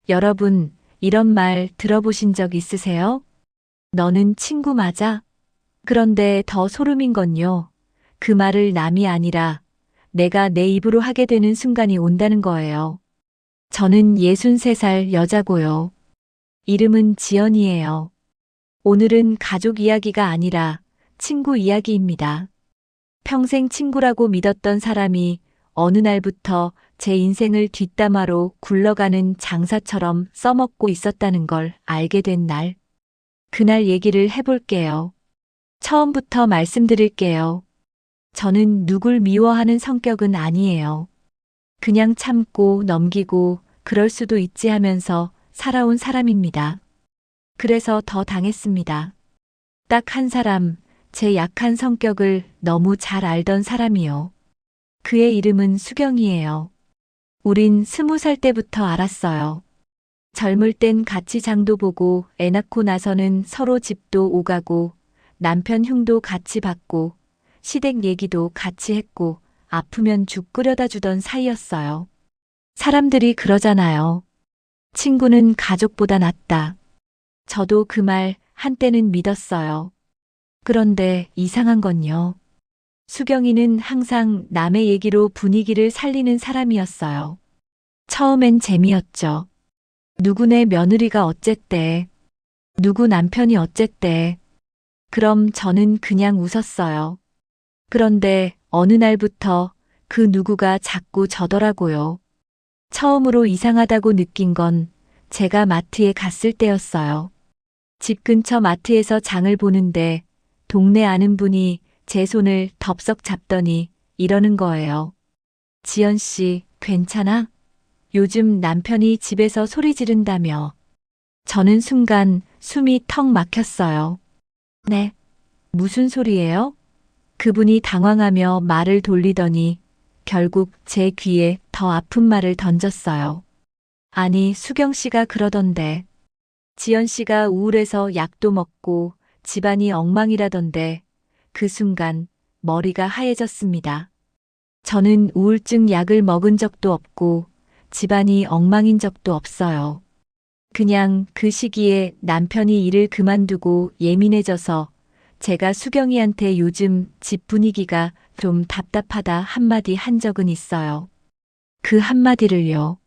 여러분, 이런 말 들어보신 적 있으세요? 너는 친구 맞아? 그런데 더 소름인 건요. 그 말을 남이 아니라 내가 내 입으로 하게 되는 순간이 온다는 거예요. 저는 63살 여자고요. 이름은 지연이에요. 오늘은 가족 이야기가 아니라 친구 이야기입니다. 평생 친구라고 믿었던 사람이 어느 날부터 제 인생을 뒷담화로 굴러가는 장사처럼 써먹고 있었다는 걸 알게 된 날. 그날 얘기를 해볼게요. 처음부터 말씀드릴게요. 저는 누굴 미워하는 성격은 아니에요. 그냥 참고 넘기고 그럴 수도 있지 하면서 살아온 사람입니다. 그래서 더 당했습니다. 딱 한 사람, 제 약한 성격을 너무 잘 알던 사람이요. 그의 이름은 수경이에요. 우린 20살 때부터 알았어요. 젊을 땐 같이 장도 보고 애 낳고 나서는 서로 집도 오가고 남편 흉도 같이 받고 시댁 얘기도 같이 했고 아프면 죽 끓여다 주던 사이였어요. 사람들이 그러잖아요. 친구는 가족보다 낫다. 저도 그 말 한때는 믿었어요. 그런데 이상한 건요. 수경이는 항상 남의 얘기로 분위기를 살리는 사람이었어요. 처음엔 재미였죠. 누구네 며느리가 어쨌대. 누구 남편이 어쨌대. 그럼 저는 그냥 웃었어요. 그런데 어느 날부터 그 누구가 자꾸 저더라고요. 처음으로 이상하다고 느낀 건 제가 마트에 갔을 때였어요. 집 근처 마트에서 장을 보는데 동네 아는 분이 제 손을 덥석 잡더니 이러는 거예요. 지연 씨, 괜찮아? 요즘 남편이 집에서 소리 지른다며. 저는 순간 숨이 턱 막혔어요. 네, 무슨 소리예요? 그분이 당황하며 말을 돌리더니 결국 제 귀에 더 아픈 말을 던졌어요. 아니, 수경 씨가 그러던데. 지연 씨가 우울해서 약도 먹고 집안이 엉망이라던데. 그 순간 머리가 하얘졌습니다. 저는 우울증 약을 먹은 적도 없고 집안이 엉망인 적도 없어요. 그냥 그 시기에 남편이 일을 그만두고 예민해져서 제가 수경이한테 요즘 집 분위기가 좀 답답하다 한마디 한 적은 있어요. 그 한마디를요.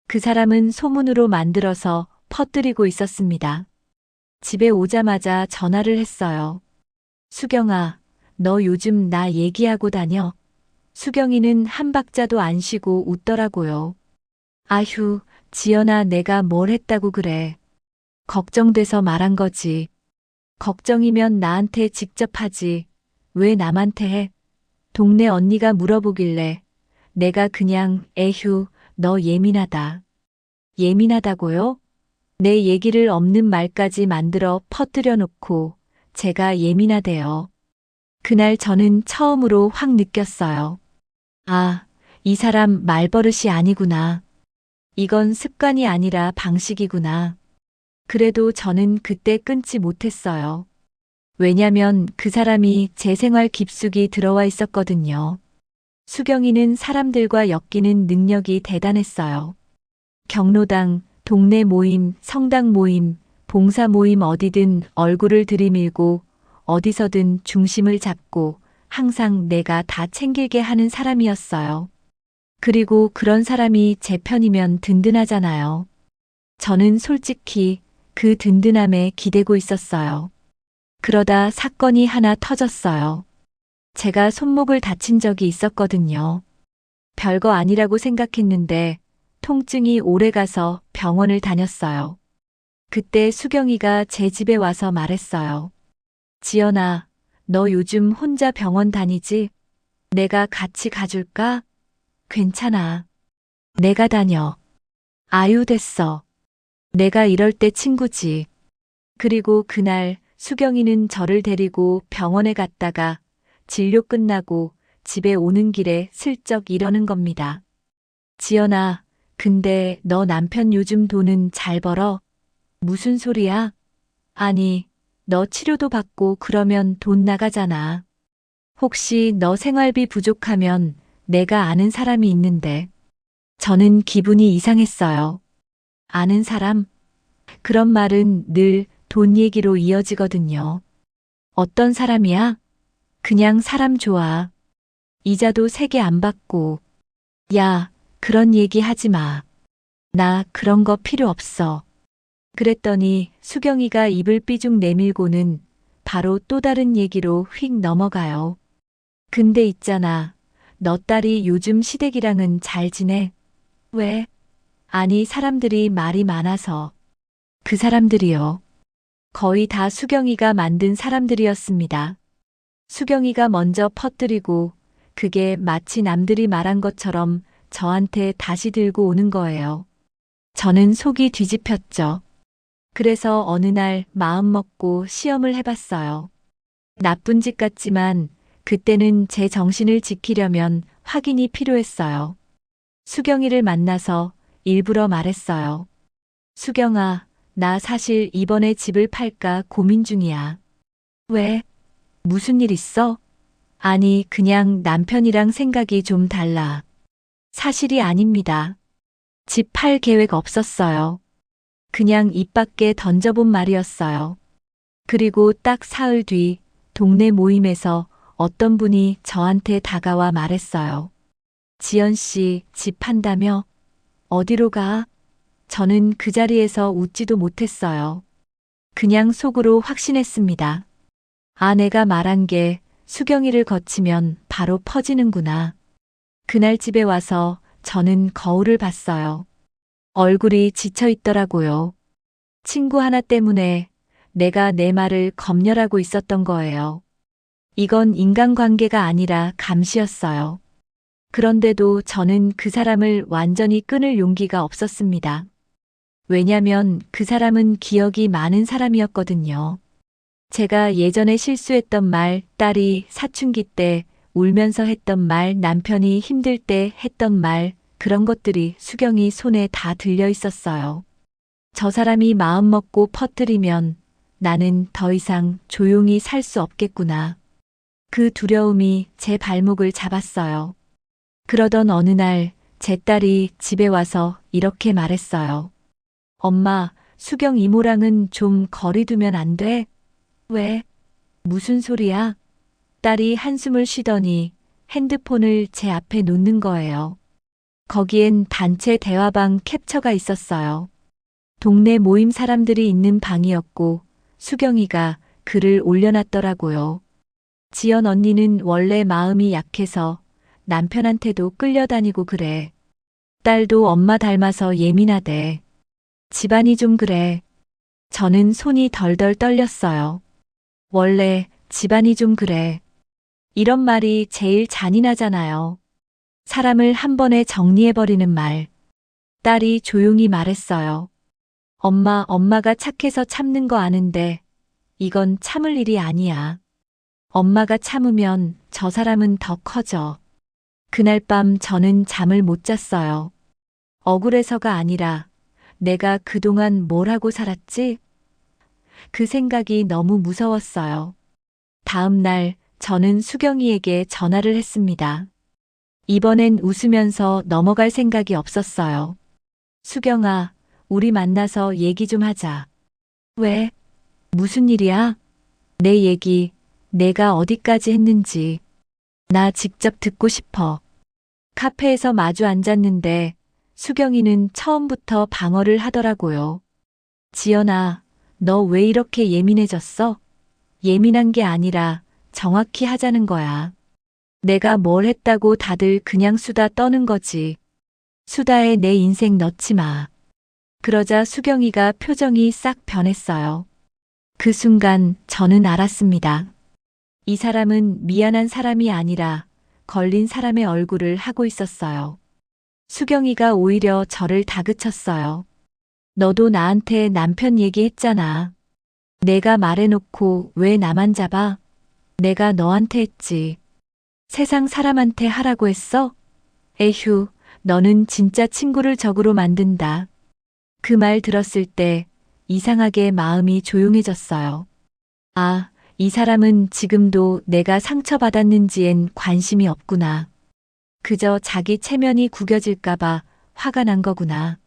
그 사람은 소문으로 만들어서 퍼뜨리고 있었습니다. 집에 오자마자 전화를 했어요. 수경아, 너 요즘 나 얘기하고 다녀? 수경이는 한 박자도 안 쉬고 웃더라고요. 아휴, 지연아, 내가 뭘 했다고 그래. 걱정돼서 말한 거지. 걱정이면 나한테 직접 하지. 왜 남한테 해? 동네 언니가 물어보길래 내가 그냥 에휴, 너 예민하다. 예민하다고요? 내 얘기를 없는 말까지 만들어 퍼뜨려 놓고 제가 예민하대요. 그날 저는 처음으로 확 느꼈어요. 아, 이 사람 말버릇이 아니구나. 이건 습관이 아니라 방식이구나. 그래도 저는 그때 끊지 못했어요. 왜냐면 그 사람이 제 생활 깊숙이 들어와 있었거든요. 수경이는 사람들과 엮이는 능력이 대단했어요. 경로당, 동네 모임, 성당 모임, 봉사 모임 어디든 얼굴을 들이밀고 어디서든 중심을 잡고 항상 내가 다 챙기게 하는 사람이었어요. 그리고 그런 사람이 제 편이면 든든하잖아요. 저는 솔직히 그 든든함에 기대고 있었어요. 그러다 사건이 하나 터졌어요. 제가 손목을 다친 적이 있었거든요. 별거 아니라고 생각했는데 통증이 오래 가서 병원을 다녔어요. 그때 수경이가 제 집에 와서 말했어요. 지연아, 너 요즘 혼자 병원 다니지? 내가 같이 가줄까? 괜찮아. 내가 다녀. 아유, 됐어. 내가 이럴 때 친구지. 그리고 그날 수경이는 저를 데리고 병원에 갔다가 진료 끝나고 집에 오는 길에 슬쩍 이러는 겁니다. 지연아, 근데 너 남편 요즘 돈은 잘 벌어? 무슨 소리야? 아니, 너 치료도 받고 그러면 돈 나가잖아. 혹시 너 생활비 부족하면 내가 아는 사람이 있는데. 저는 기분이 이상했어요. 아는 사람? 그런 말은 늘 돈 얘기로 이어지거든요. 어떤 사람이야? 그냥 사람 좋아. 이자도 세게 안 받고. 야, 그런 얘기 하지 마. 나 그런 거 필요 없어. 그랬더니 수경이가 입을 삐죽 내밀고는 바로 또 다른 얘기로 휙 넘어가요. 근데 있잖아. 너 딸이 요즘 시댁이랑은 잘 지내? 왜? 아니, 사람들이 말이 많아서. 그 사람들이요. 거의 다 수경이가 만든 사람들이었습니다. 수경이가 먼저 퍼뜨리고 그게 마치 남들이 말한 것처럼 저한테 다시 들고 오는 거예요. 저는 속이 뒤집혔죠. 그래서 어느 날 마음 먹고 시험을 해봤어요. 나쁜 짓 같지만 그때는 제 정신을 지키려면 확인이 필요했어요. 수경이를 만나서 일부러 말했어요. 수경아, 나 사실 이번에 집을 팔까 고민 중이야. 왜? 무슨 일 있어? 아니, 그냥 남편이랑 생각이 좀 달라. 사실이 아닙니다. 집 팔 계획 없었어요. 그냥 입 밖에 던져본 말이었어요. 그리고 딱 사흘 뒤 동네 모임에서 어떤 분이 저한테 다가와 말했어요. 지연 씨, 집 판다며? 어디로 가? 저는 그 자리에서 웃지도 못했어요. 그냥 속으로 확신했습니다. 아, 내가 말한 게 수경이를 거치면 바로 퍼지는구나. 그날 집에 와서 저는 거울을 봤어요. 얼굴이 지쳐 있더라고요. 친구 하나 때문에 내가 내 말을 검열하고 있었던 거예요. 이건 인간관계가 아니라 감시였어요. 그런데도 저는 그 사람을 완전히 끊을 용기가 없었습니다. 왜냐면 그 사람은 기억이 많은 사람이었거든요. 제가 예전에 실수했던 말, 딸이 사춘기 때 울면서 했던 말, 남편이 힘들 때 했던 말, 그런 것들이 수경이 손에 다 들려 있었어요. 저 사람이 마음 먹고 퍼뜨리면 나는 더 이상 조용히 살 수 없겠구나. 그 두려움이 제 발목을 잡았어요. 그러던 어느 날 제 딸이 집에 와서 이렇게 말했어요. 엄마, 수경 이모랑은 좀 거리 두면 안 돼? 왜? 무슨 소리야? 딸이 한숨을 쉬더니 핸드폰을 제 앞에 놓는 거예요. 거기엔 단체 대화방 캡처가 있었어요. 동네 모임 사람들이 있는 방이었고 수경이가 글을 올려놨더라고요. 지연 언니는 원래 마음이 약해서 남편한테도 끌려다니고 그래. 딸도 엄마 닮아서 예민하대. 집안이 좀 그래. 저는 손이 덜덜 떨렸어요. 원래 집안이 좀 그래. 이런 말이 제일 잔인하잖아요. 사람을 한 번에 정리해버리는 말. 딸이 조용히 말했어요. 엄마가 착해서 참는 거 아는데 이건 참을 일이 아니야. 엄마가 참으면 저 사람은 더 커져. 그날 밤 저는 잠을 못 잤어요. 억울해서가 아니라 내가 그동안 뭘 하고 살았지? 그 생각이 너무 무서웠어요. 다음 날 저는 수경이에게 전화를 했습니다. 이번엔 웃으면서 넘어갈 생각이 없었어요. 수경아, 우리 만나서 얘기 좀 하자. 왜? 무슨 일이야? 내 얘기, 내가 어디까지 했는지. 나 직접 듣고 싶어. 카페에서 마주 앉았는데 수경이는 처음부터 방어를 하더라고요. 지연아, 너 왜 이렇게 예민해졌어? 예민한 게 아니라 정확히 하자는 거야. 내가 뭘 했다고 다들 그냥 수다 떠는 거지. 수다에 내 인생 넣지 마. 그러자 수경이가 표정이 싹 변했어요. 그 순간 저는 알았습니다. 이 사람은 미안한 사람이 아니라 걸린 사람의 얼굴을 하고 있었어요. 수경이가 오히려 저를 다그쳤어요. 너도 나한테 남편 얘기했잖아. 내가 말해놓고 왜 나만 잡아? 내가 너한테 했지. 세상 사람한테 하라고 했어? 에휴, 너는 진짜 친구를 적으로 만든다. 그 말 들었을 때 이상하게 마음이 조용해졌어요. 아, 이 사람은 지금도 내가 상처받았는지엔 관심이 없구나. 그저 자기 체면이 구겨질까봐 화가 난 거구나.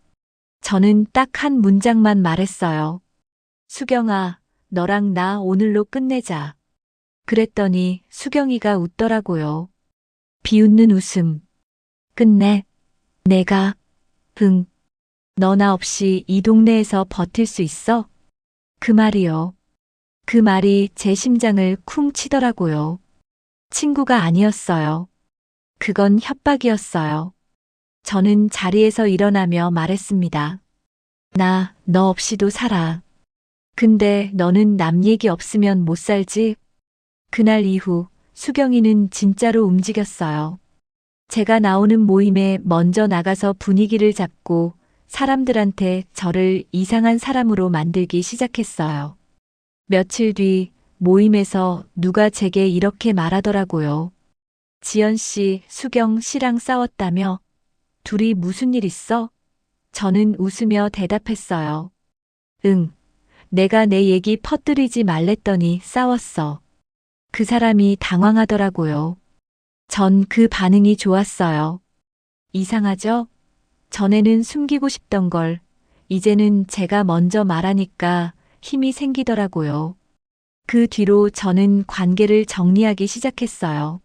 저는 딱 한 문장만 말했어요. 수경아, 너랑 나 오늘로 끝내자. 그랬더니 수경이가 웃더라고요. 비웃는 웃음. 끝내. 내가. 응. 너 나 없이 이 동네에서 버틸 수 있어? 그 말이요. 그 말이 제 심장을 쿵 치더라고요. 친구가 아니었어요. 그건 협박이었어요. 저는 자리에서 일어나며 말했습니다. 나, 너 없이도 살아. 근데 너는 남 얘기 없으면 못 살지? 그날 이후 수경이는 진짜로 움직였어요. 제가 나오는 모임에 먼저 나가서 분위기를 잡고 사람들한테 저를 이상한 사람으로 만들기 시작했어요. 며칠 뒤 모임에서 누가 제게 이렇게 말하더라고요. 지연 씨, 수경 씨랑 싸웠다며? 둘이 무슨 일 있어? 저는 웃으며 대답했어요. 응, 내가 내 얘기 퍼뜨리지 말랬더니 싸웠어. 그 사람이 당황하더라고요. 전 그 반응이 좋았어요. 이상하죠? 전에는 숨기고 싶던 걸, 이제는 제가 먼저 말하니까 힘이 생기더라고요. 그 뒤로 저는 관계를 정리하기 시작했어요.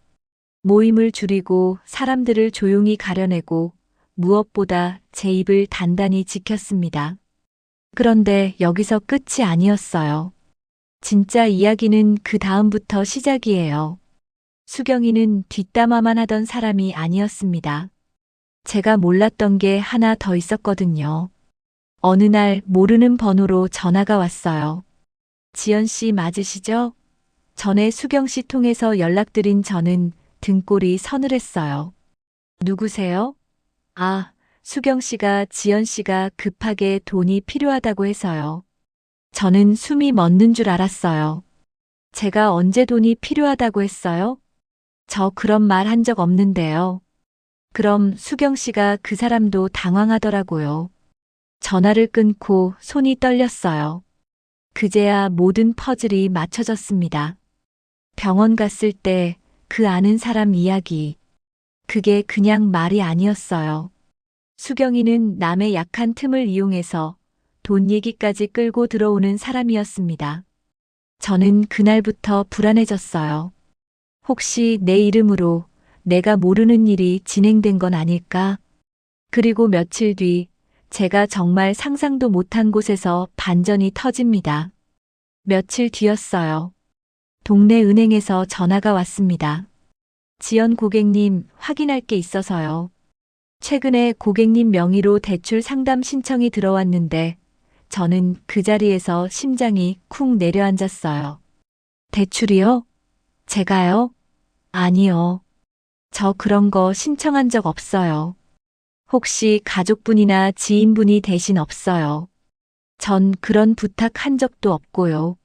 모임을 줄이고 사람들을 조용히 가려내고 무엇보다 제 입을 단단히 지켰습니다. 그런데 여기서 끝이 아니었어요. 진짜 이야기는 그 다음부터 시작이에요. 수경이는 뒷담화만 하던 사람이 아니었습니다. 제가 몰랐던 게 하나 더 있었거든요. 어느 날 모르는 번호로 전화가 왔어요. 지연 씨 맞으시죠? 전에 수경 씨 통해서 연락드린 저는 등골이 서늘했어요. 누구세요? 아, 수경 씨가 지연 씨가 급하게 돈이 필요하다고 해서요. 저는 숨이 멎는 줄 알았어요. 제가 언제 돈이 필요하다고 했어요? 저 그런 말 한 적 없는데요. 그럼 수경 씨가 그 사람도 당황하더라고요. 전화를 끊고 손이 떨렸어요. 그제야 모든 퍼즐이 맞춰졌습니다. 병원 갔을 때 그 아는 사람 이야기. 그게 그냥 말이 아니었어요. 수경이는 남의 약한 틈을 이용해서 돈 얘기까지 끌고 들어오는 사람이었습니다. 저는 그날부터 불안해졌어요. 혹시 내 이름으로 내가 모르는 일이 진행된 건 아닐까? 그리고 며칠 뒤 제가 정말 상상도 못한 곳에서 반전이 터집니다. 며칠 뒤였어요. 동네 은행에서 전화가 왔습니다. 지연 고객님, 확인할 게 있어서요. 최근에 고객님 명의로 대출 상담 신청이 들어왔는데 저는 그 자리에서 심장이 쿵 내려앉았어요. 대출이요? 제가요? 아니요. 저 그런 거 신청한 적 없어요. 혹시 가족분이나 지인분이 대신 없어요. 전 그런 부탁 한 적도 없고요.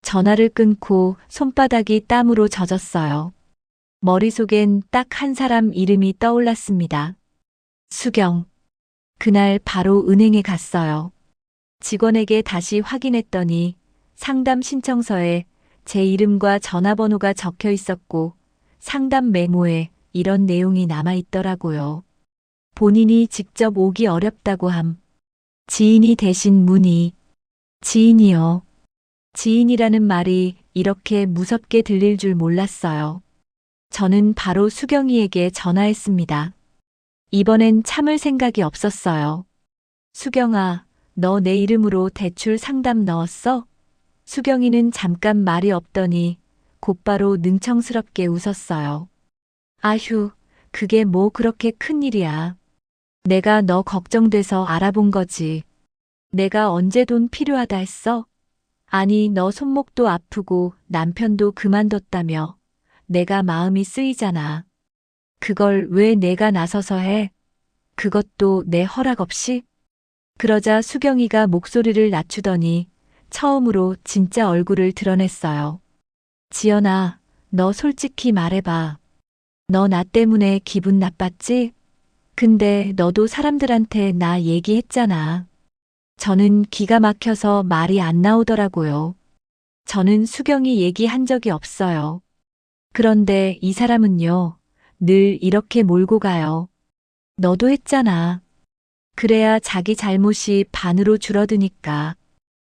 전화를 끊고 손바닥이 땀으로 젖었어요. 머릿속엔 딱 한 사람 이름이 떠올랐습니다. 수경. 그날 바로 은행에 갔어요. 직원에게 다시 확인했더니 상담 신청서에 제 이름과 전화번호가 적혀 있었고 상담 메모에 이런 내용이 남아 있더라고요. 본인이 직접 오기 어렵다고 함. 지인이 대신 문의. 지인이요. 지인이라는 말이 이렇게 무섭게 들릴 줄 몰랐어요. 저는 바로 수경이에게 전화했습니다. 이번엔 참을 생각이 없었어요. 수경아, 너 내 이름으로 대출 상담 넣었어? 수경이는 잠깐 말이 없더니 곧바로 능청스럽게 웃었어요. 아휴, 그게 뭐 그렇게 큰일이야. 내가 너 걱정돼서 알아본 거지. 내가 언제 돈 필요하다 했어? 아니, 너 손목도 아프고 남편도 그만뒀다며. 내가 마음이 쓰이잖아. 그걸 왜 내가 나서서 해? 그것도 내 허락 없이? 그러자 수경이가 목소리를 낮추더니 처음으로 진짜 얼굴을 드러냈어요. 지연아, 너 솔직히 말해봐. 너 나 때문에 기분 나빴지? 근데 너도 사람들한테 나 얘기했잖아. 저는 기가 막혀서 말이 안 나오더라고요. 저는 수경이 얘기한 적이 없어요. 그런데 이 사람은요, 늘 이렇게 몰고 가요. 너도 했잖아. 그래야 자기 잘못이 반으로 줄어드니까.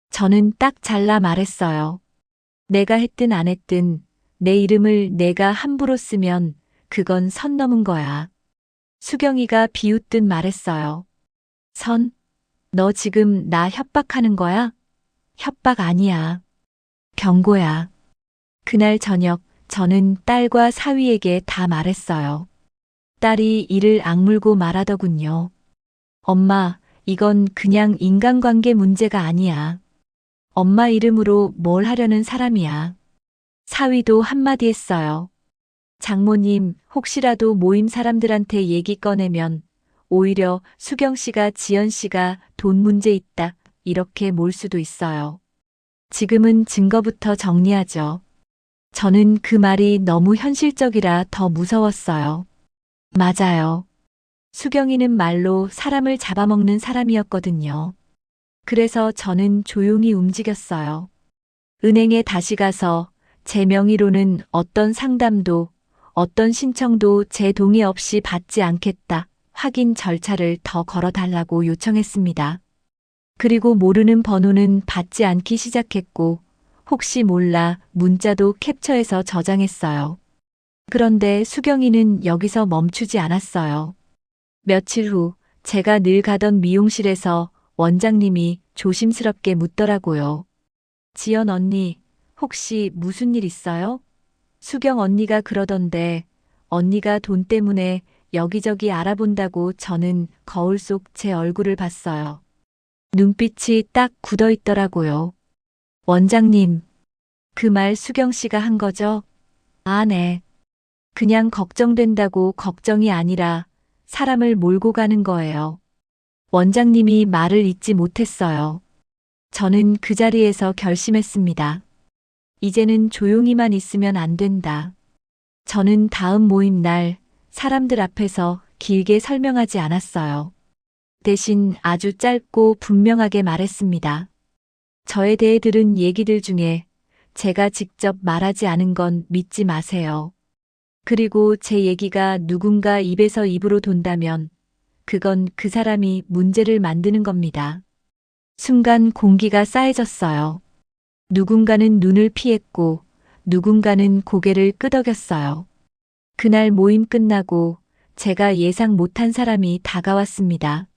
저는 딱 잘라 말했어요. 내가 했든 안 했든 내 이름을 내가 함부로 쓰면 그건 선 넘은 거야. 수경이가 비웃듯 말했어요. 선? 너 지금 나 협박하는 거야? 협박 아니야. 경고야. 그날 저녁 저는 딸과 사위에게 다 말했어요. 딸이 이를 악물고 말하더군요. 엄마, 이건 그냥 인간관계 문제가 아니야. 엄마 이름으로 뭘 하려는 사람이야. 사위도 한마디 했어요. 장모님, 혹시라도 모임 사람들한테 얘기 꺼내면 오히려 수경 씨가 지연 씨가 돈 문제 있다, 이렇게 몰 수도 있어요. 지금은 증거부터 정리하죠. 저는 그 말이 너무 현실적이라 더 무서웠어요. 맞아요. 수경이는 말로 사람을 잡아먹는 사람이었거든요. 그래서 저는 조용히 움직였어요. 은행에 다시 가서 제 명의로는 어떤 상담도, 어떤 신청도 제 동의 없이 받지 않겠다. 확인 절차를 더 걸어달라고 요청했습니다. 그리고 모르는 번호는 받지 않기 시작했고, 혹시 몰라 문자도 캡처해서 저장했어요. 그런데 수경이는 여기서 멈추지 않았어요. 며칠 후 제가 늘 가던 미용실에서 원장님이 조심스럽게 묻더라고요. 지연 언니, 혹시 무슨 일 있어요? 수경 언니가 그러던데 언니가 돈 때문에 여기저기 알아본다고. 저는 거울 속 제 얼굴을 봤어요. 눈빛이 딱 굳어 있더라고요. 원장님, 그 말 수경 씨가 한 거죠? 아, 네. 그냥 걱정된다고. 걱정이 아니라 사람을 몰고 가는 거예요. 원장님이 말을 잇지 못했어요. 저는 그 자리에서 결심했습니다. 이제는 조용히만 있으면 안 된다. 저는 다음 모임 날 사람들 앞에서 길게 설명하지 않았어요. 대신 아주 짧고 분명하게 말했습니다. 저에 대해 들은 얘기들 중에 제가 직접 말하지 않은 건 믿지 마세요. 그리고 제 얘기가 누군가 입에서 입으로 돈다면 그건 그 사람이 문제를 만드는 겁니다. 순간 공기가 싸해졌어요. 누군가는 눈을 피했고 누군가는 고개를 끄덕였어요. 그날 모임 끝나고 제가 예상 못한 사람이 다가왔습니다.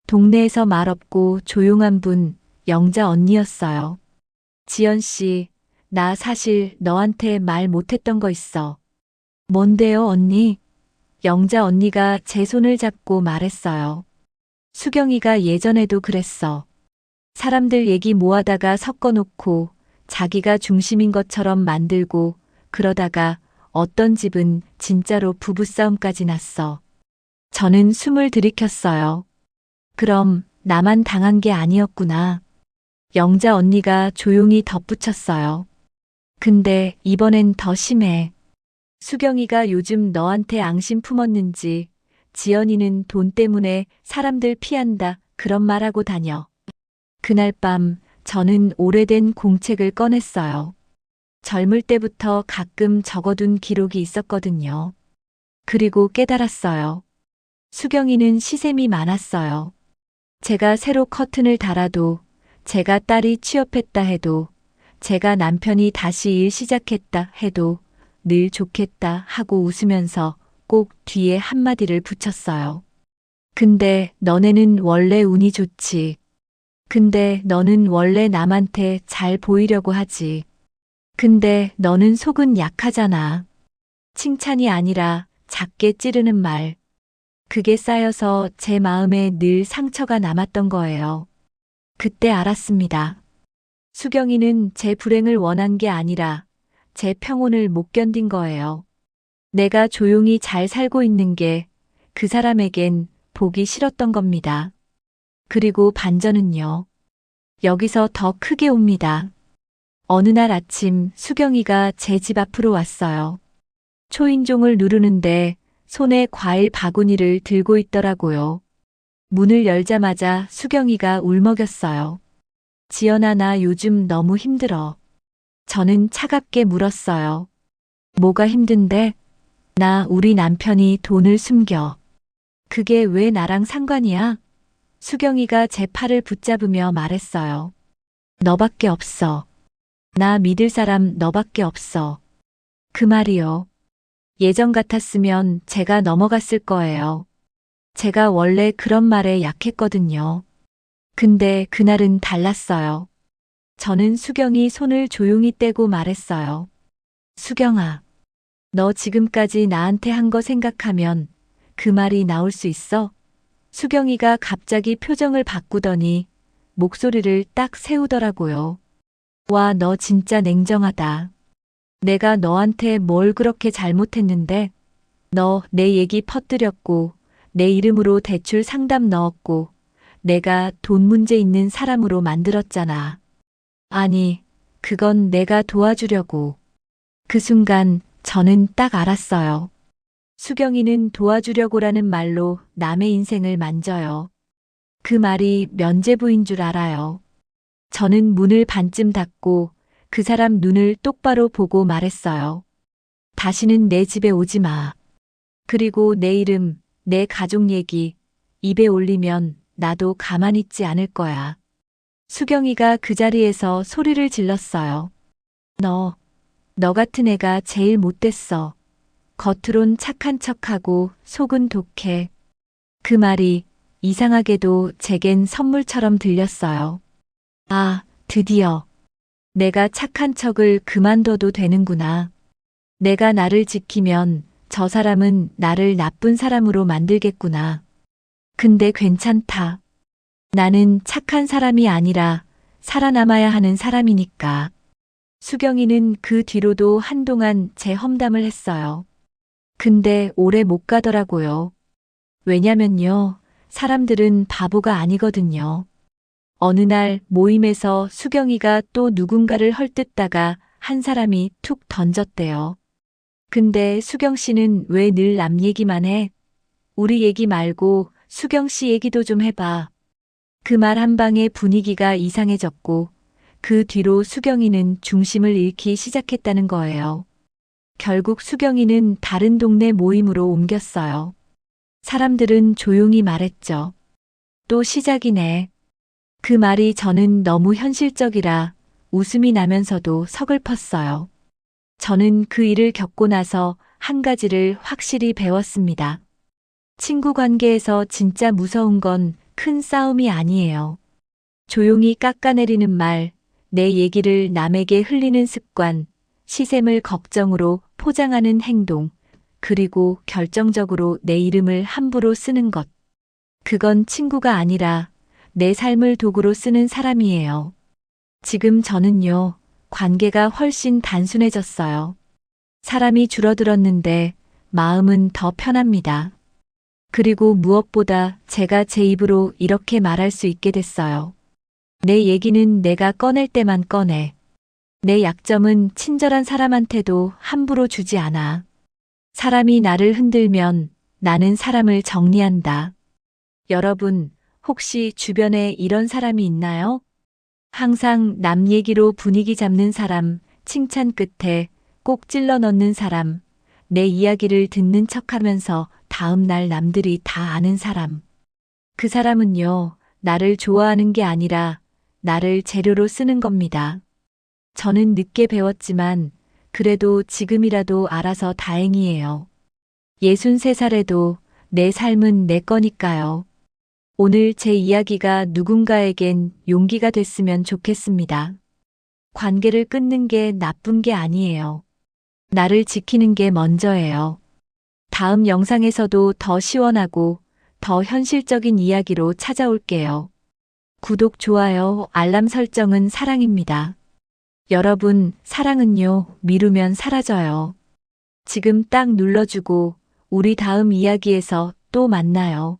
동네에서 말없고 조용한 분, 영자 언니였어요. 지연 씨, 나 사실 너한테 말 못했던 거 있어. 뭔데요, 언니? 영자 언니가 제 손을 잡고 말했어요. 수경이가 예전에도 그랬어. 사람들 얘기 모아다가 섞어놓고 자기가 중심인 것처럼 만들고 그러다가 어떤 집은 진짜로 부부싸움까지 났어. 저는 숨을 들이켰어요. 그럼 나만 당한 게 아니었구나. 영자 언니가 조용히 덧붙였어요. 근데 이번엔 더 심해. 수경이가 요즘 너한테 앙심 품었는지 지연이는 돈 때문에 사람들 피한다 그런 말하고 다녀. 그날 밤 저는 오래된 공책을 꺼냈어요. 젊을 때부터 가끔 적어둔 기록이 있었거든요. 그리고 깨달았어요. 수경이는 시샘이 많았어요. 제가 새로 커튼을 달아도, 제가 딸이 취업했다 해도, 제가 남편이 다시 일 시작했다 해도 늘 좋겠다 하고 웃으면서 꼭 뒤에 한마디를 붙였어요. 근데 너네는 원래 운이 좋지. 근데 너는 원래 남한테 잘 보이려고 하지. 근데 너는 속은 약하잖아. 칭찬이 아니라 작게 찌르는 말. 그게 쌓여서 제 마음에 늘 상처가 남았던 거예요. 그때 알았습니다. 수경이는 제 불행을 원한 게 아니라 제 평온을 못 견딘 거예요. 내가 조용히 잘 살고 있는 게 그 사람에겐 보기 싫었던 겁니다. 그리고 반전은요. 여기서 더 크게 옵니다. 어느 날 아침 수경이가 제 집 앞으로 왔어요. 초인종을 누르는데 손에 과일 바구니를 들고 있더라고요. 문을 열자마자 수경이가 울먹였어요. 지연아, 나 요즘 너무 힘들어. 저는 차갑게 물었어요. 뭐가 힘든데? 나 우리 남편이 돈을 숨겨. 그게 왜 나랑 상관이야? 수경이가 제 팔을 붙잡으며 말했어요. 너밖에 없어. 나 믿을 사람 너밖에 없어. 그 말이요. 예전 같았으면 제가 넘어갔을 거예요. 제가 원래 그런 말에 약했거든요. 근데 그날은 달랐어요. 저는 수경이 손을 조용히 떼고 말했어요. 수경아, 너 지금까지 나한테 한 거 생각하면 그 말이 나올 수 있어? 수경이가 갑자기 표정을 바꾸더니 목소리를 딱 세우더라고요. 와, 너 진짜 냉정하다. 내가 너한테 뭘 그렇게 잘못했는데? 너 내 얘기 퍼뜨렸고, 내 이름으로 대출 상담 넣었고, 내가 돈 문제 있는 사람으로 만들었잖아. 아니, 그건 내가 도와주려고. 그 순간 저는 딱 알았어요. 수경이는 도와주려고라는 말로 남의 인생을 만져요. 그 말이 면죄부인 줄 알아요. 저는 문을 반쯤 닫고 그 사람 눈을 똑바로 보고 말했어요. 다시는 내 집에 오지 마. 그리고 내 이름, 내 가족 얘기 입에 올리면 나도 가만히 있지 않을 거야. 수경이가 그 자리에서 소리를 질렀어요. 너 같은 애가 제일 못됐어. 겉으론 착한 척하고 속은 독해. 그 말이 이상하게도 제겐 선물처럼 들렸어요. 아, 드디어 내가 착한 척을 그만둬도 되는구나. 내가 나를 지키면 저 사람은 나를 나쁜 사람으로 만들겠구나. 근데 괜찮다. 나는 착한 사람이 아니라 살아남아야 하는 사람이니까. 수경이는 그 뒤로도 한동안 제 험담을 했어요. 근데 오래 못 가더라고요. 왜냐면요, 사람들은 바보가 아니거든요. 어느 날 모임에서 수경이가 또 누군가를 헐뜯다가 한 사람이 툭 던졌대요. 근데 수경 씨는 왜 늘 남 얘기만 해? 우리 얘기 말고 수경 씨 얘기도 좀 해봐. 그 말 한 방에 분위기가 이상해졌고 그 뒤로 수경이는 중심을 잃기 시작했다는 거예요. 결국 수경이는 다른 동네 모임으로 옮겼어요. 사람들은 조용히 말했죠. 또 시작이네. 그 말이 저는 너무 현실적이라 웃음이 나면서도 서글펐어요. 저는 그 일을 겪고 나서 한 가지를 확실히 배웠습니다. 친구 관계에서 진짜 무서운 건 큰 싸움이 아니에요. 조용히 깎아내리는 말, 내 얘기를 남에게 흘리는 습관, 시샘을 걱정으로 포장하는 행동, 그리고 결정적으로 내 이름을 함부로 쓰는 것. 그건 친구가 아니라 내 삶을 도구로 쓰는 사람이에요. 지금 저는요, 관계가 훨씬 단순해졌어요. 사람이 줄어들었는데 마음은 더 편합니다. 그리고 무엇보다 제가 제 입으로 이렇게 말할 수 있게 됐어요. 내 얘기는 내가 꺼낼 때만 꺼내. 내 약점은 친절한 사람한테도 함부로 주지 않아. 사람이 나를 흔들면 나는 사람을 정리한다. 여러분, 혹시 주변에 이런 사람이 있나요? 항상 남 얘기로 분위기 잡는 사람, 칭찬 끝에 꼭 찔러 넣는 사람, 내 이야기를 듣는 척하면서 다음 날 남들이 다 아는 사람. 그 사람은요, 나를 좋아하는 게 아니라 나를 재료로 쓰는 겁니다. 저는 늦게 배웠지만 그래도 지금이라도 알아서 다행이에요. 63살에도 내 삶은 내 거니까요. 오늘 제 이야기가 누군가에겐 용기가 됐으면 좋겠습니다. 관계를 끊는 게 나쁜 게 아니에요. 나를 지키는 게 먼저예요. 다음 영상에서도 더 시원하고 더 현실적인 이야기로 찾아올게요. 구독, 좋아요, 알람 설정은 사랑입니다. 여러분, 사랑은요, 미루면 사라져요. 지금 딱 눌러주고 우리 다음 이야기에서 또 만나요.